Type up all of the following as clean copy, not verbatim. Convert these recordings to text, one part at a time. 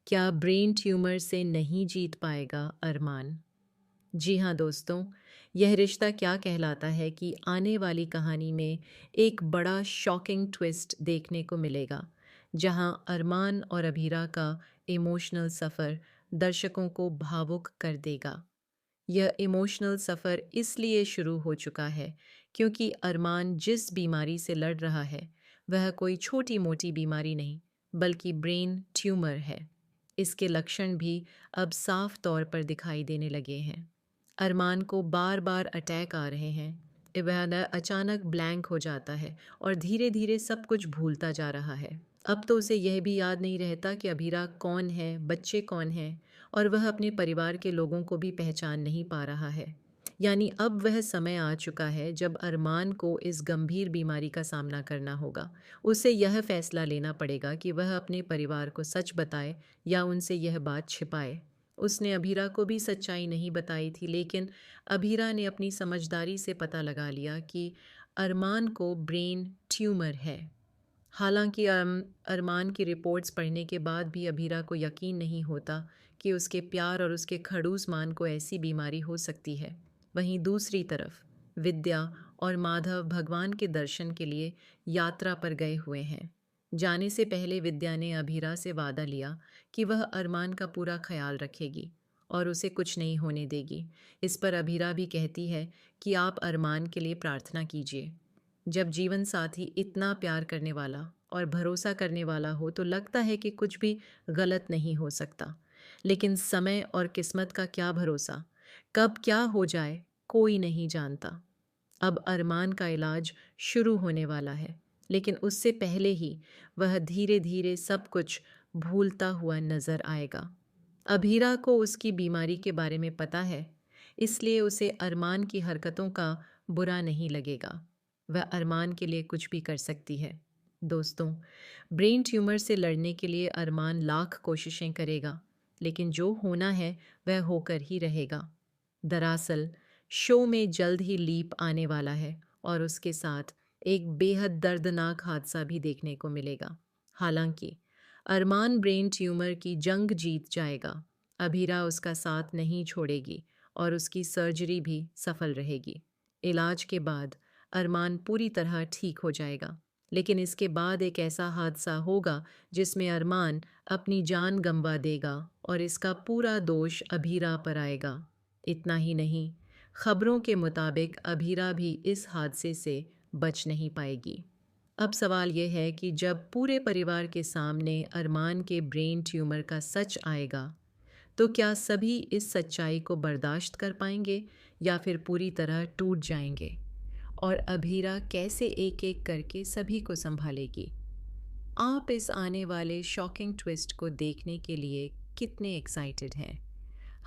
क्या brain tumour से नहीं जीत पाएगा अरमान? जी हाँ दोस्तों, यह रिश्ता क्या कहलाता है कि आने वाली कहानी में एक बड़ा शॉकिंग ट्विस्ट देखने को मिलेगा, जहां अरमान और अभीरा का इमोशनल सफ़र दर्शकों को भावुक कर देगा। यह इमोशनल सफ़र इसलिए शुरू हो चुका है क्योंकि अरमान जिस बीमारी से लड़ रहा है, वह कोई छोटी-मोटी बीमारी नहीं, बल्कि ब्रेन ट्यूमर है। इसके लक्षण भी अब साफ तौर पर दिखाई देने लगे हैं। अरमान को बार-बार अटैक आ रहे हैं। वह अचानक ब्लैंक हो जाता है और धीरे-धीरे सब कुछ भूलता जा रहा है। अब तो उसे यह भी याद नहीं रहता कि अभीरा कौन है, बच्चे कौन हैं, और वह अपने परिवार के लोगों को भी पहचान नहीं पा रहा है। यानी अब वह समय आ चुका है जब अरमान को इस गंभीर बीमारी का सामना करना होगा। उसे यह फैसला लेना पड़ेगा कि वह अपने परिवार को सच बताए या उनसे यह बात छिपाए। उसने अभीरा को भी सच्चाई नहीं बताई थी, लेकिन अभीरा ने अपनी समझदारी से पता लगा लिया कि अरमान को ब्रेन ट्यूमर है। हालांकि अरमान की रिपोर्ट्स पढ़ने के बाद भी अभीरा को यकीन नहीं होता कि उसके प्यार और उसके खड़ूस मान को ऐसी बीमारी हो सकती है। वहीं दूसरी तरफ विद्या और माधव भगवान के दर्शन के लिए यात्रा पर गए हुए हैं। जाने से पहले विद्या ने अभीरा से वादा लिया कि वह अरमान का पूरा ख्याल रखेगी और उसे कुछ नहीं होने देगी। इस पर अभीरा भी कहती है कि आप अरमान के लिए प्रार्थना कीजिए। जब जीवन साथी इतना प्यार करने वाला और भरोसा करने वाला हो तो लगता है कि कुछ भी गलत नहीं हो सकता। लेकिन समय और किस्मत का क्या भरोसा, कब क्या हो जाए कोई नहीं जानता। अब अरमान का इलाज शुरू होने वाला है, लेकिन उससे पहले ही वह धीरे धीरे सब कुछ भूलता हुआ नजर आएगा। अभीरा को उसकी बीमारी के बारे में पता है, इसलिए उसे अरमान की हरकतों का बुरा नहीं लगेगा। वह अरमान के लिए कुछ भी कर सकती है। दोस्तों, ब्रेन ट्यूमर से लड़ने के लिए अरमान लाख कोशिशें करेगा, लेकिन जो होना है वह होकर ही रहेगा। दरअसल शो में जल्द ही लीप आने वाला है और उसके साथ एक बेहद दर्दनाक हादसा भी देखने को मिलेगा। हालांकि अरमान ब्रेन ट्यूमर की जंग जीत जाएगा, अभीरा उसका साथ नहीं छोड़ेगी और उसकी सर्जरी भी सफल रहेगी। इलाज के बाद अरमान पूरी तरह ठीक हो जाएगा, लेकिन इसके बाद एक ऐसा हादसा होगा जिसमें अरमान अपनी जान गंवा देगा और इसका पूरा दोष अभीरा पर आएगा। इतना ही नहीं, खबरों के मुताबिक अभीरा भी इस हादसे से बच नहीं पाएगी। अब सवाल यह है कि जब पूरे परिवार के सामने अरमान के ब्रेन ट्यूमर का सच आएगा, तो क्या सभी इस सच्चाई को बर्दाश्त कर पाएंगे या फिर पूरी तरह टूट जाएंगे? और अभीरा कैसे एक-एक करके सभी को संभालेगी? आप इस आने वाले शॉकिंग ट्विस्ट को देखने के लिए कितने एक्साइटेड हैं?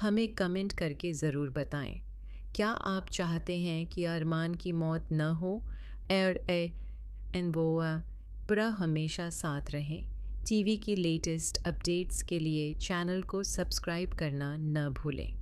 हमें कमेंट करके ज़रूर बताएं। क्या आप चाहते हैं कि अरमान की मौत न हो और एंड वो पूरा हमेशा साथ रहें? टीवी की लेटेस्ट अपडेट्स के लिए चैनल को सब्सक्राइब करना न भूलें।